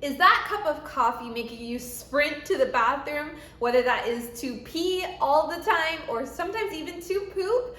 Is that cup of coffee making you sprint to the bathroom, whether that is to pee all the time or sometimes even to poop?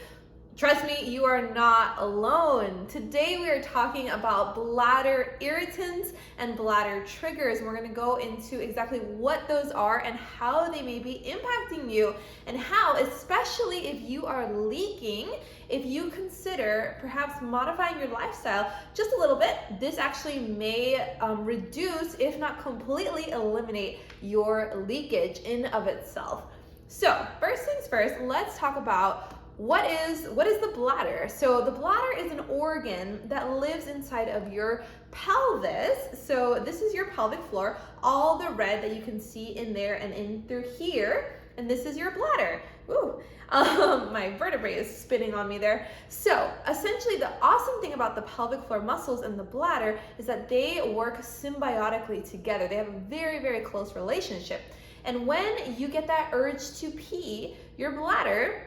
Trust me, you are not alone. Today we are talking about bladder irritants and bladder triggers. We're going to go into exactly what those are and how they may be impacting you, and how, especially if you are leaking, if you consider perhaps modifying your lifestyle just a little bit, this actually may reduce, if not completely eliminate, your leakage in of itself. So first things first, let's talk about what is the bladder? So the bladder is an organ that lives inside of your pelvis. So this is your pelvic floor, all the red that you can see in there and in through here. And this is your bladder. Ooh, my vertebrae is spinning on me there. So essentially the awesome thing about the pelvic floor muscles and the bladder is that they work symbiotically together. They have a very, very close relationship. And when you get that urge to pee, your bladder,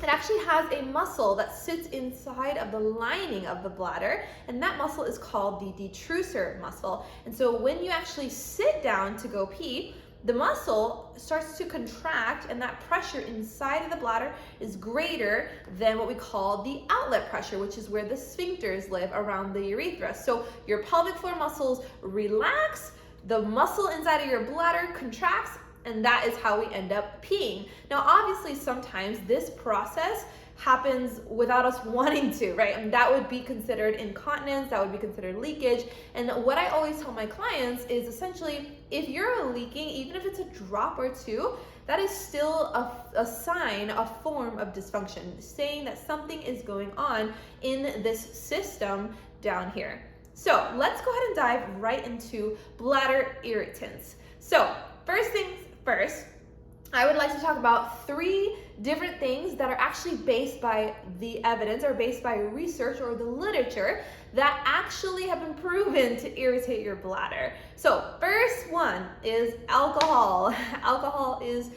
it actually has a muscle that sits inside of the lining of the bladder, and that muscle is called the detrusor muscle. And so when you actually sit down to go pee, the muscle starts to contract, and that pressure inside of the bladder is greater than what we call the outlet pressure, which is where the sphincters live around the urethra. So your pelvic floor muscles relax, the muscle inside of your bladder contracts, and that is how we end up peeing. Now, obviously, sometimes this process happens without us wanting to, right? And that would be considered incontinence, that would be considered leakage. And what I always tell my clients is essentially, if you're leaking, even if it's a drop or two, that is still a sign, a form of dysfunction, saying that something is going on in this system down here. So let's go ahead and dive right into bladder irritants. So first things first, I would like to talk about 3 different things that are actually based by the evidence or based by research or the literature that actually have been proven to irritate your bladder. So first one is alcohol. Alcohol is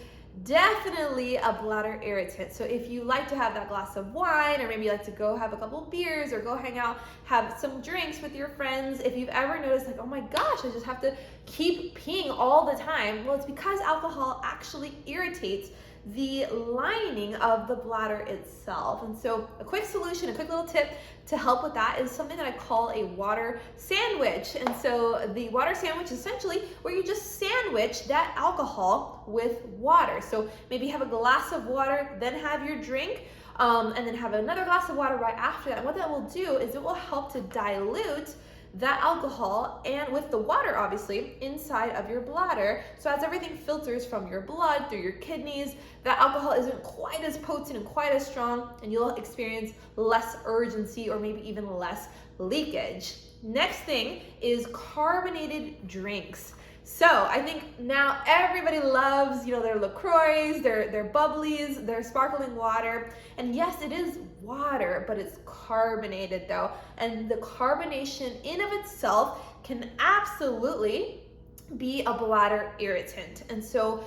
definitely a bladder irritant. So if you like to have that glass of wine, or maybe you like to go have a couple beers or go hang out, have some drinks with your friends, if you've ever noticed like, oh my gosh, I just have to keep peeing all the time, well, it's because alcohol actually irritates the lining of the bladder itself. And so a quick solution, a quick little tip to help with that is something that I call a water sandwich. And so the water sandwich is essentially where you just sandwich that alcohol with water. So maybe have a glass of water, then have your drink, and then have another glass of water right after that. And what that will do is it will help to dilute that alcohol, and with the water obviously, inside of your bladder. So as everything filters from your blood through your kidneys, that alcohol isn't quite as potent and quite as strong, and you'll experience less urgency or maybe even less leakage. Next thing is carbonated drinks. So I think now everybody loves, their LaCroix, their bubblies, their sparkling water. And yes, it is water, but it's carbonated though. And the carbonation in of itself can absolutely be a bladder irritant. And so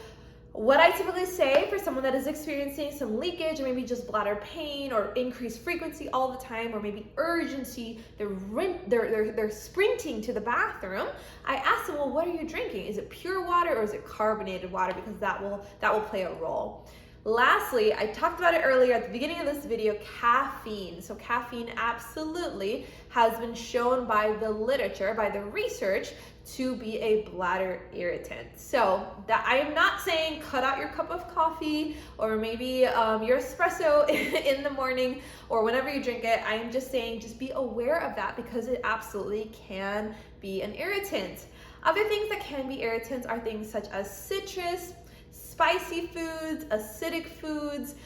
what I typically say for someone that is experiencing some leakage or maybe just bladder pain or increased frequency all the time, or maybe urgency, they're sprinting to the bathroom, I ask them, well, what are you drinking? Is it pure water or is it carbonated water? Because that will play a role. Lastly, I talked about it earlier at the beginning of this video, caffeine. So caffeine absolutely has been shown by the literature, by the research, to be a bladder irritant. So that I am not saying cut out your cup of coffee or maybe your espresso in the morning or whenever you drink it. I am just saying just be aware of that, because it absolutely can be an irritant. Other things that can be irritants are things such as citrus, spicy foods, acidic foods,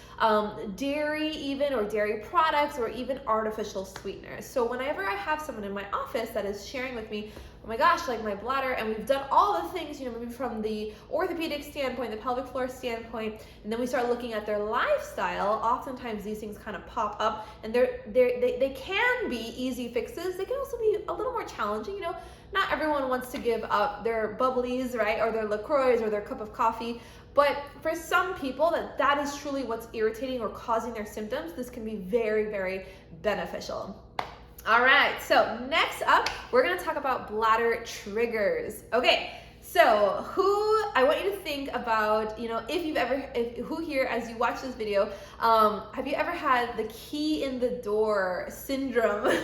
dairy even, or dairy products, or even artificial sweeteners. So whenever I have someone in my office that is sharing with me, oh my gosh, like my bladder, and we've done all the things, maybe from the orthopedic standpoint, the pelvic floor standpoint, and then we start looking at their lifestyle, oftentimes these things kind of pop up, and they can be easy fixes. They can also be a little more challenging. Not everyone wants to give up their bubblies, right, or their LaCroix or their cup of coffee. But for some people that is truly what's irritating or causing their symptoms, this can be very, very beneficial. All right, so next up, we're gonna talk about bladder triggers. Okay, so I want you to think about, who here, as you watch this video, have you ever had the key in the door syndrome,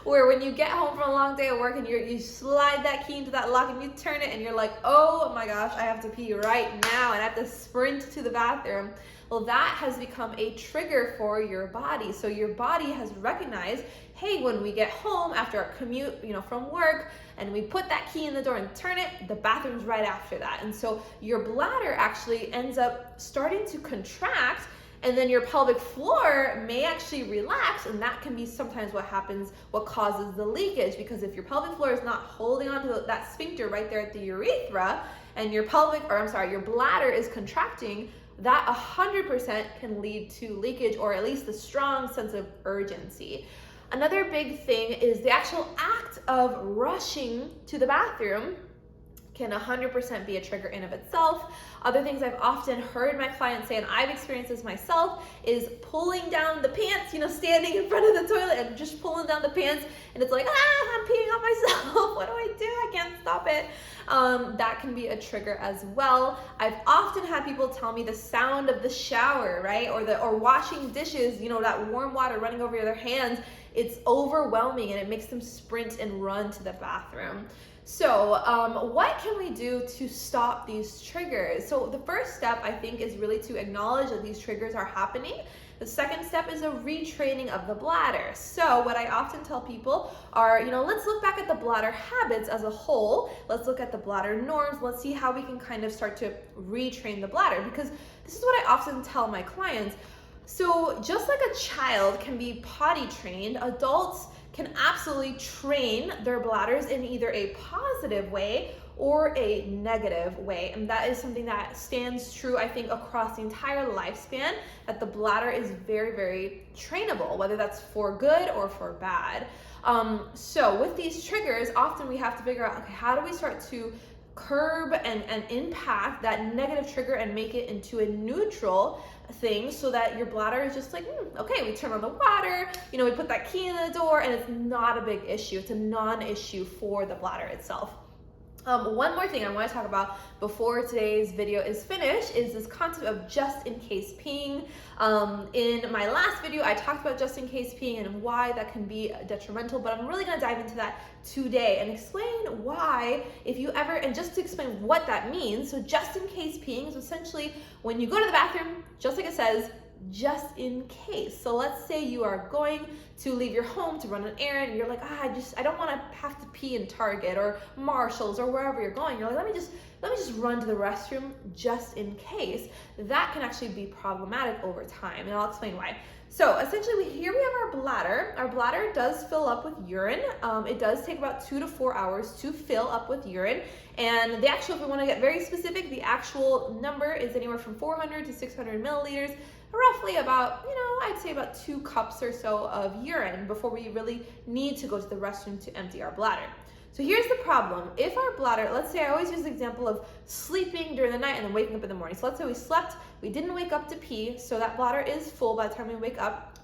where when you get home from a long day of work and you slide that key into that lock and you turn it and you're like, oh my gosh, I have to pee right now and I have to sprint to the bathroom. Well, that has become a trigger for your body. So your body has recognized, hey, when we get home after our commute, from work, and we put that key in the door and turn it, the bathroom's right after that. And so your bladder actually ends up starting to contract, and then your pelvic floor may actually relax, and that can be sometimes what causes the leakage, because if your pelvic floor is not holding on to that sphincter right there at the urethra, and your bladder is contracting, that 100% can lead to leakage, or at least a strong sense of urgency. Another big thing is the actual act of rushing to the bathroom can 100% be a trigger in of itself. Other things I've often heard my clients say, and I've experienced this myself, is pulling down the pants, standing in front of the toilet and just pulling down the pants, and it's like, I'm peeing on myself. What do I do? I can't stop it. That can be a trigger as well. I've often had people tell me the sound of the shower, right? Or washing dishes, that warm water running over their hands. It's overwhelming and it makes them sprint and run to the bathroom. So what can we do to stop these triggers? So the first step, I think, is really to acknowledge that these triggers are happening. The second step is a retraining of the bladder. So what I often tell people are, let's look back at the bladder habits as a whole. Let's look at the bladder norms. Let's see how we can kind of start to retrain the bladder, because this is what I often tell my clients. So just like a child can be potty trained, adults can absolutely train their bladders in either a positive way or a negative way. And that is something that stands true, I think, across the entire lifespan, that the bladder is very, very trainable, whether that's for good or for bad. So with these triggers, often we have to figure out, okay, how do we start to curb and impact that negative trigger and make it into a neutral thing, so that your bladder is just like, okay, we turn on the water, we put that key in the door, and it's not a big issue. It's a non-issue for the bladder itself. One more thing I want to talk about before today's video is finished is this concept of just in case peeing. In my last video, I talked about just in case peeing and why that can be detrimental, but I'm really going to dive into that today and explain why, and just to explain what that means. So just in case peeing is essentially when you go to the bathroom, just like it says, just in case. So let's say you are going to leave your home to run an errand and you're like, I don't want to have to pee in Target or Marshall's or wherever you're going. You're like, let me just run to the restroom just in case. That can actually be problematic over time, and I'll explain why. So essentially here we have our bladder. Our bladder does fill up with urine. It does take about 2 to 4 hours to fill up with urine. And if we want to get very specific, the actual number is anywhere from 400 to 600 milliliters, roughly about, I'd say about 2 cups or so of urine before we really need to go to the restroom to empty our bladder. So here's the problem. If our bladder, let's say I always use the example of sleeping during the night and then waking up in the morning. So let's say we slept, we didn't wake up to pee, so that bladder is full by the time we wake up.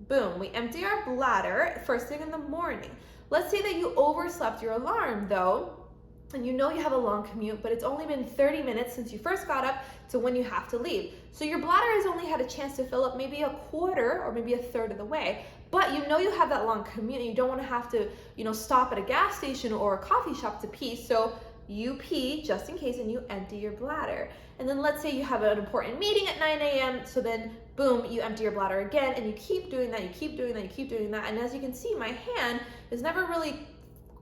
Boom, we empty our bladder first thing in the morning. Let's say that you overslept your alarm though, and you have a long commute, but it's only been 30 minutes since you first got up to when you have to leave. So your bladder has only had a chance to fill up maybe a quarter or maybe a third of the way, but you have that long commute and you don't want to have to, stop at a gas station or a coffee shop to pee. So you pee just in case and you empty your bladder. And then let's say you have an important meeting at 9 a.m. So then boom, you empty your bladder again, and you keep doing that, you keep doing that, you keep doing that. And as you can see, my hand is never really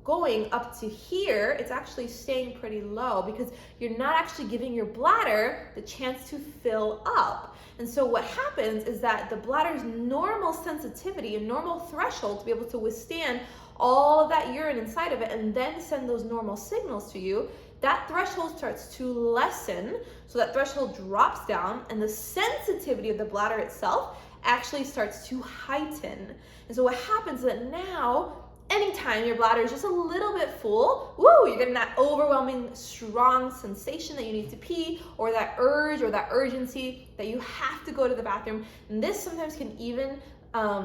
going up to here. It's actually staying pretty low because you're not actually giving your bladder the chance to fill up. And so what happens is that the bladder's normal sensitivity and normal threshold to be able to withstand all of that urine inside of it and then send those normal signals to you, that threshold starts to lessen. So that threshold drops down and the sensitivity of the bladder itself actually starts to heighten. And so what happens is that now, anytime your bladder is just a little bit full, you're getting that overwhelming, strong sensation that you need to pee, or that urge or that urgency that you have to go to the bathroom. And this sometimes can even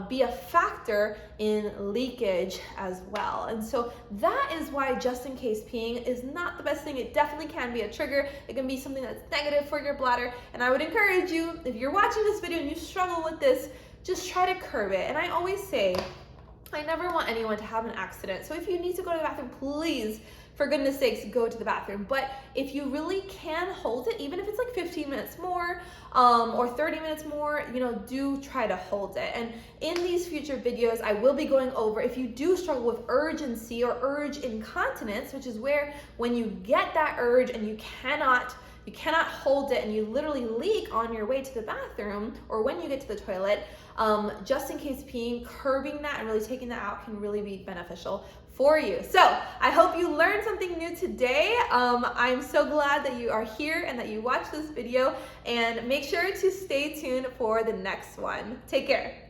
be a factor in leakage as well. And so that is why just in case peeing is not the best thing. It definitely can be a trigger. It can be something that's negative for your bladder. And I would encourage you, if you're watching this video and you struggle with this, just try to curb it. And I always say, I never want anyone to have an accident. So if you need to go to the bathroom, please, for goodness sakes, go to the bathroom. But if you really can hold it, even if it's like 15 minutes more or 30 minutes more, do try to hold it. And in these future videos, I will be going over if you do struggle with urgency or urge incontinence, which is where when you get that urge and you cannot hold it and you literally leak on your way to the bathroom or when you get to the toilet, just in case peeing, curbing that and really taking that out can really be beneficial for you. So I hope you learned something new today. I'm so glad that you are here and that you watched this video, and make sure to stay tuned for the next one. Take care.